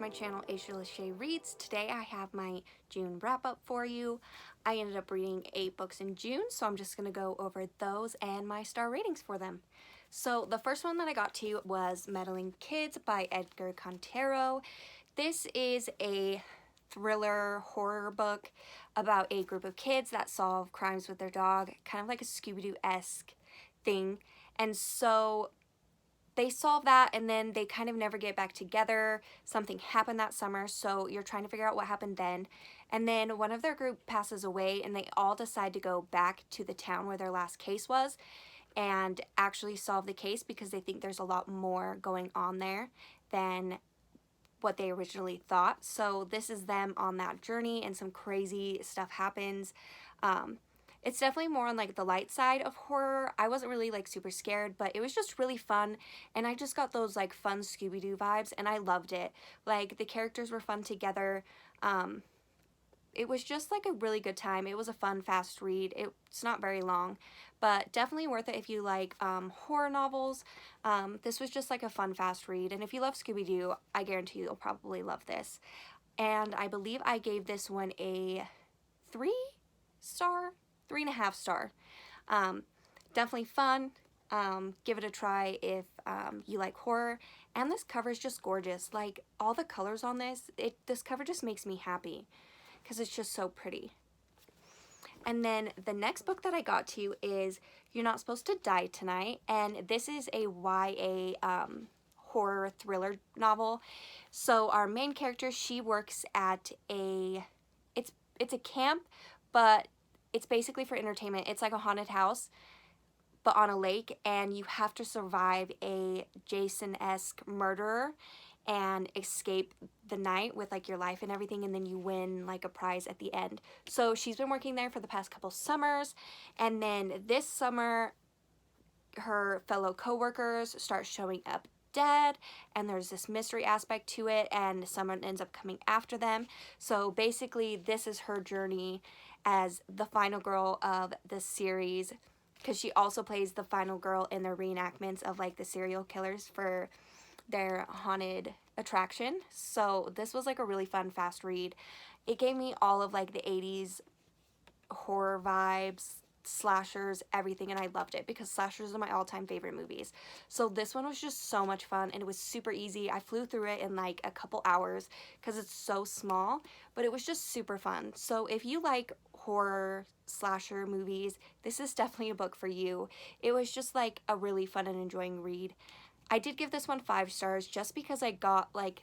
to my channel, Aisha Lachey Reads. Today I have my June wrap up for you. I ended up reading 8 books in June, so I'm just going to go over those and my star ratings for them. So the first one that I got to was Meddling Kids by Edgar Cantero. This is a thriller horror book about a group of kids that solve crimes with their dog, kind of like a Scooby-Doo-esque thing. And so they solve that and then they kind of never get back together. Something happened that summer, so you're trying to figure out what happened then. And then one of their group passes away and they all decide to go back to the town where their last case was and actually solve the case because they think there's a lot more going on there than what they originally thought. So this is them on that journey and some crazy stuff happens. It's definitely more on like the light side of horror. I wasn't really like super scared, but it was just really fun and I just got those like fun Scooby-Doo vibes and I loved it. Like the characters were fun together. It was just like a really good time. It was a fun, fast read. It's not very long, but definitely worth it if you like horror novels. This was just like a fun, fast read. And if you love Scooby-Doo, I guarantee you'll probably love this. And I believe I gave this one a 3-star, 3.5 star. Definitely fun. Give it a try if you like horror. And this cover is just gorgeous. Like all the colors on this cover just makes me happy because it's just so pretty. And then the next book that I got to is You're Not Supposed to Die Tonight, and this is a YA horror thriller novel. So our main character, she works at it's a camp, but it's basically for entertainment. It's like a haunted house, but on a lake, and you have to survive a Jason-esque murderer and escape the night with like your life and everything, and then you win like a prize at the end. So she's been working there for the past couple summers, and then this summer her fellow co-workers start showing up dead and there's this mystery aspect to it and someone ends up coming after them. So basically this is her journey as the final girl of the series, because she also plays the final girl in the reenactments of like the serial killers for their haunted attraction. So this was like a really fun, fast read. It gave me all of like the 80s horror vibes, slashers, everything, and I loved it because slashers are my all-time favorite movies. So this one was just so much fun and it was super easy. I flew through it in like a couple hours because it's so small, but it was just super fun. So if you like horror slasher movies, this is definitely a book for you. It was just like a really fun and enjoying read. I did give this one 5 stars just because I got like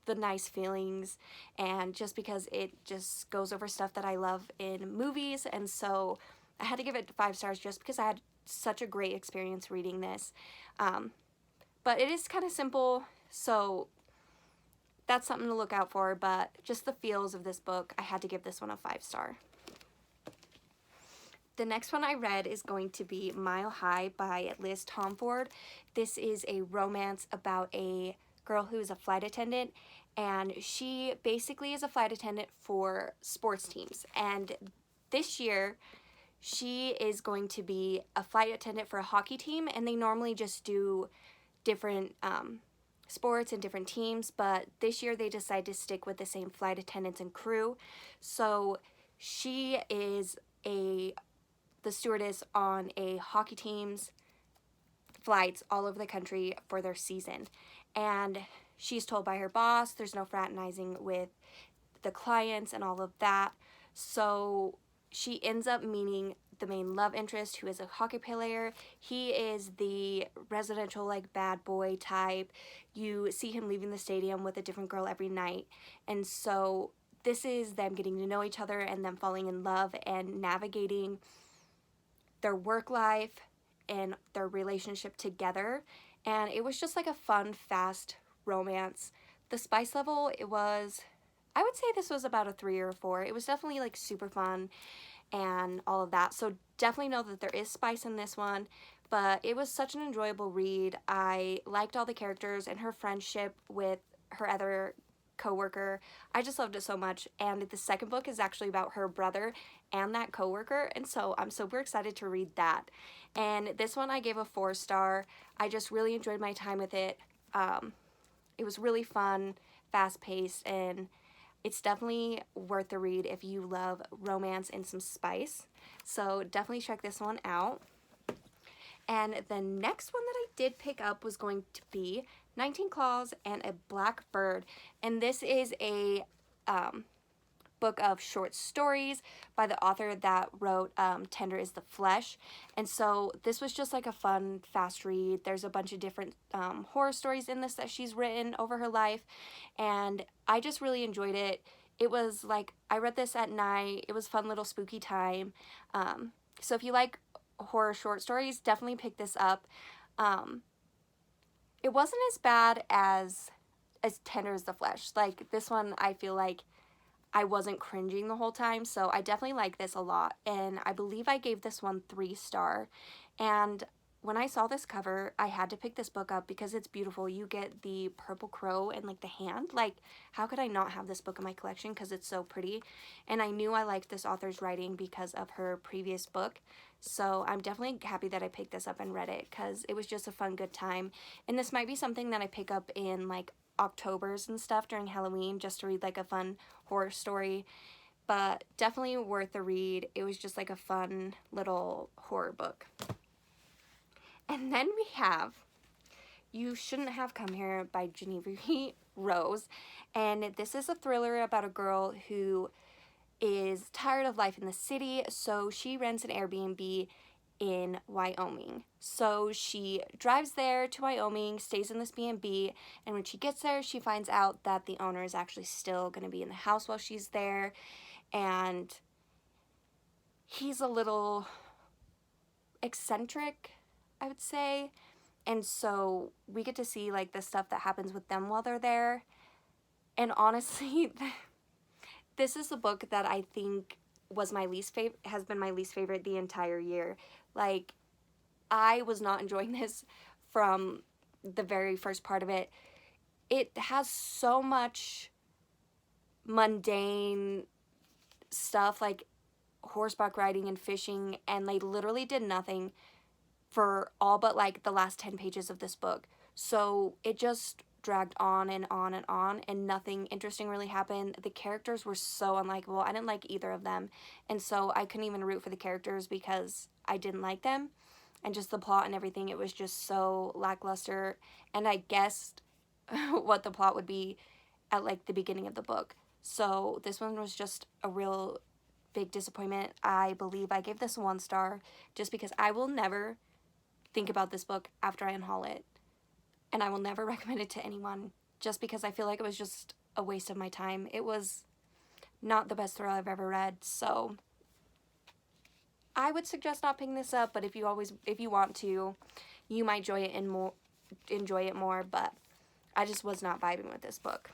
the nice feelings and just because it just goes over stuff that I love in movies, and so I had to give it 5 stars just because I had such a great experience reading this. But it is kind of simple, so that's something to look out for, but just the feels of this book, I had to give this one a 5 star. The next one I read is going to be Mile High by Liz Tomford. This is a romance about a girl who is a flight attendant, and she basically is a flight attendant for sports teams. And this year, she is going to be a flight attendant for a hockey team, and they normally just do different sports and different teams, but this year they decide to stick with the same flight attendants and crew. So she is the stewardess on a hockey team's flights all over the country for their season. And she's told by her boss there's no fraternizing with the clients and all of that. So she ends up meeting the main love interest, who is a hockey player. He is the residential like bad boy type. You see him leaving the stadium with a different girl every night. And so this is them getting to know each other and them falling in love and navigating their work life and their relationship together. And it was just like a fun, fast romance. The spice level, I would say this was about a 3 or a 4. It was definitely like super fun and all of that. So definitely know that there is spice in this one, but it was such an enjoyable read. I liked all the characters and her friendship with her other co-worker. I just loved it so much. And the second book is actually about her brother and that co-worker, and so I'm super excited to read that. And this one I gave a 4 star. I just really enjoyed my time with it. It was really fun, fast-paced, and it's definitely worth the read if you love romance and some spice. So definitely check this one out. And the next one that I did pick up was going to be 19 Claws and a Black Bird. And this is a book of short stories by the author that wrote Tender is the Flesh. And so this was just like a fun, fast read. There's a bunch of different horror stories in this that she's written over her life. And I just really enjoyed it. It was like, I read this at night. It was fun little spooky time. So if you like horror short stories, definitely pick this up. It wasn't as bad as Tender is the Flesh. Like, this one, I feel like I wasn't cringing the whole time, so I definitely like this a lot. And I believe I gave this one 3-star. And when I saw this cover, I had to pick this book up because it's beautiful. You get the purple crow and like the hand. Like, how could I not have this book in my collection because it's so pretty? And I knew I liked this author's writing because of her previous book. So I'm definitely happy that I picked this up and read it because it was just a fun, good time. And this might be something that I pick up in like Octobers and stuff during Halloween just to read like a fun horror story. But definitely worth a read. It was just like a fun little horror book. And then we have You Shouldn't Have Come Here by Genevieve Rose. And this is a thriller about a girl who is tired of life in the city, so she rents an Airbnb in Wyoming. So she drives there to Wyoming, stays in this B&B, and when she gets there, she finds out that the owner is actually still going to be in the house while she's there, and he's a little eccentric, I would say. And so we get to see like the stuff that happens with them while they're there. And honestly, this is a book that I think was my least favorite, has been my least favorite the entire year. Like, I was not enjoying this from the very first part of it. It has so much mundane stuff like horseback riding and fishing, and they literally did nothing for all but like the last 10 pages of this book. So it just dragged on and on and on, and nothing interesting really happened. The characters were so unlikable. I didn't like either of them, and so I couldn't even root for the characters because I didn't like them, and just the plot and everything, it was just so lackluster. And I guessed what the plot would be at like the beginning of the book. So this one was just a real big disappointment. I believe I gave this 1 star just because I will never think about this book after I unhaul it, and I will never recommend it to anyone just because I feel like it was just a waste of my time. It was not the best thriller I've ever read, so I would suggest not picking this up. But if you want to, you might enjoy it more. But I just was not vibing with this book.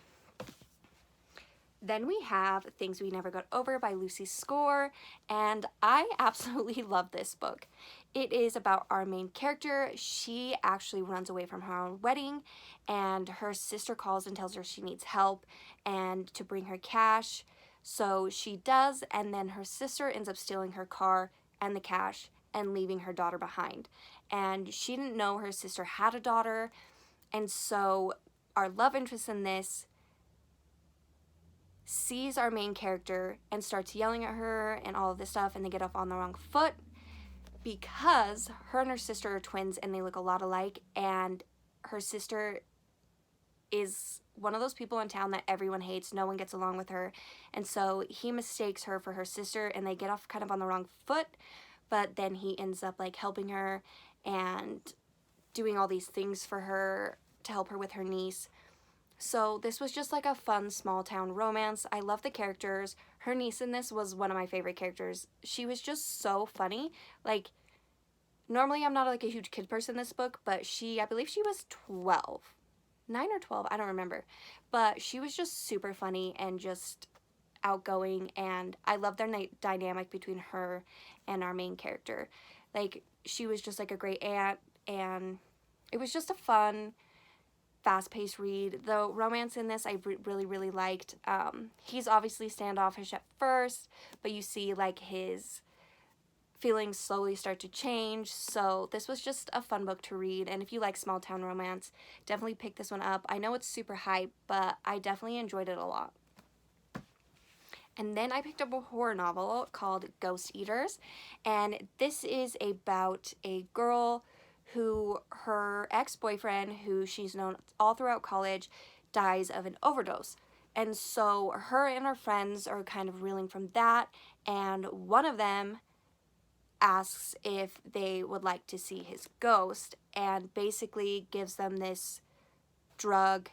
Then we have Things We Never Got Over by Lucy Score, and I absolutely love this book. It is about our main character. She actually runs away from her own wedding, and her sister calls and tells her she needs help and to bring her cash. So she does, and then her sister ends up stealing her car and the cash and leaving her daughter behind. And she didn't know her sister had a daughter, and so our love interest in this sees our main character and starts yelling at her and all of this stuff, and they get off on the wrong foot because her and her sister are twins and they look a lot alike, and her sister is one of those people in town that everyone hates. No one gets along with her, and so he mistakes her for her sister, and they get off kind of on the wrong foot, but then he ends up like helping her and doing all these things for her to help her with her niece. So this was just like a fun small town romance. I love the characters. Her niece in this was one of my favorite characters. She was just so funny. Like, normally I'm not like a huge kid person in this book, but I believe she was 12. 9 or 12, I don't remember. But she was just super funny and just outgoing, and I love their dynamic between her and our main character. Like, she was just like a great aunt, and it was just a fun, fast-paced read. The romance in this I really, really liked. He's obviously standoffish at first, but you see like his feelings slowly start to change. So this was just a fun book to read, and if you like small town romance, definitely pick this one up. I know it's super hype, but I definitely enjoyed it a lot. And then I picked up a horror novel called Ghost Eaters, and this is about a girl who, her ex-boyfriend, who she's known all throughout college, dies of an overdose. And so her and her friends are kind of reeling from that, and one of them asks if they would like to see his ghost, and basically gives them this drug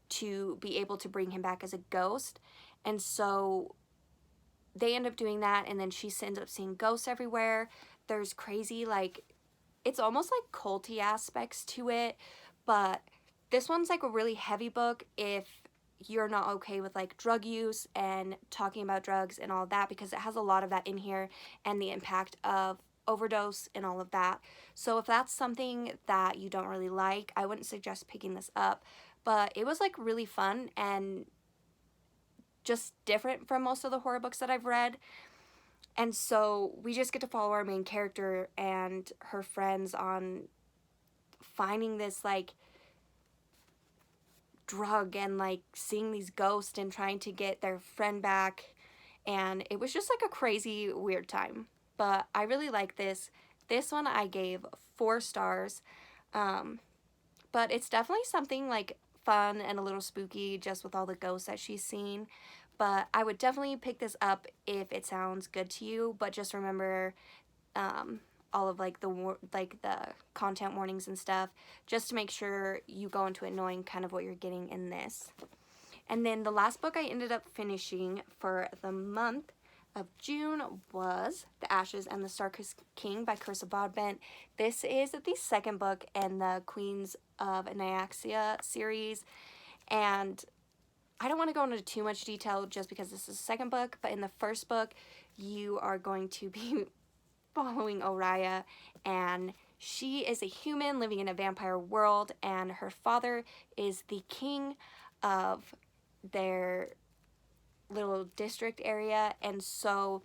to be able to bring him back as a ghost. And so they end up doing that, and then she ends up seeing ghosts everywhere. There's crazy, like, it's almost like culty aspects to it, but this one's like a really heavy book if you're not okay with like drug use and talking about drugs and all that, because it has a lot of that in here and the impact of overdose and all of that. So if that's something that you don't really like, I wouldn't suggest picking this up, but it was like really fun and just different from most of the horror books that I've read. And so we just get to follow our main character and her friends on finding this like drug and like seeing these ghosts and trying to get their friend back. And it was just like a crazy weird time, but I really like this. This one I gave 4 stars, but it's definitely something like fun and a little spooky just with all the ghosts that she's seen. But I would definitely pick this up if it sounds good to you, but just remember all of like the content warnings and stuff, just to make sure you go into it knowing kind of what you're getting in this. And then the last book I ended up finishing for the month of June was The Ashes and the Star-Kissed King by Carissa Broadbent. This is the second book in the Queens of Nyaxia series, and I don't want to go into too much detail just because this is the second book, but in the first book you are going to be following Oriah, and she is a human living in a vampire world, and her father is the king of their little district area. And so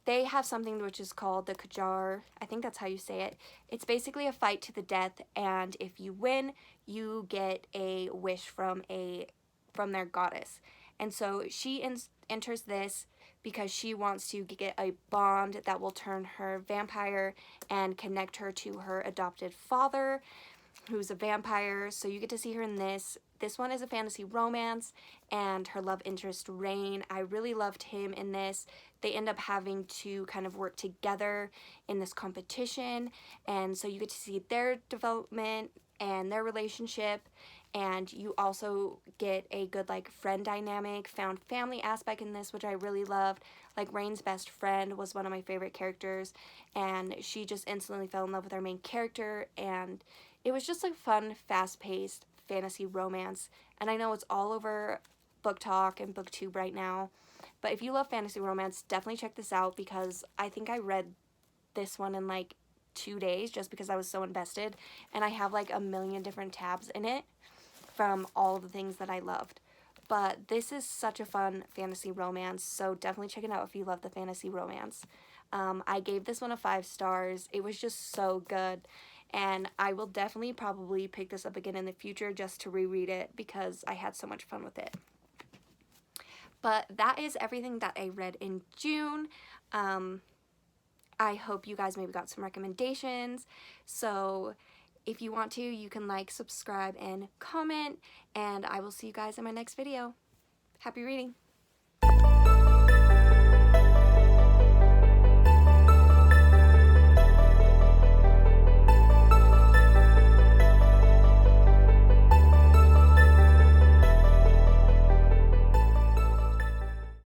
they have something which is called the Kajar. I think that's how you say it. It's basically a fight to the death, and if you win, you get a wish from their goddess. And so she enters this because she wants to get a bond that will turn her vampire and connect her to her adopted father, who's a vampire. So you get to see her in this. This one is a fantasy romance, and her love interest, Rain, I really loved him in this. They end up having to kind of work together in this competition, and so you get to see their development and their relationship, and you also get a good like friend dynamic, found family aspect in this, which I really loved. Like Rain's best friend was one of my favorite characters, and she just instantly fell in love with our main character, and it was just a fun, fast-paced fantasy romance. And I know it's all over Book Talk and BookTube right now, but if you love fantasy romance, definitely check this out, because I think I read this one in like 2 days just because I was so invested, and I have like a million different tabs in it from all of the things that I loved. But this is such a fun fantasy romance, so definitely check it out if you love the fantasy romance. I gave this one a 5 stars. It was just so good, and I will definitely probably pick this up again in the future just to reread it because I had so much fun with it. But that is everything that I read in June. I hope you guys maybe got some recommendations. So if you want to, you can like, subscribe, and comment, and I will see you guys in my next video. Happy reading!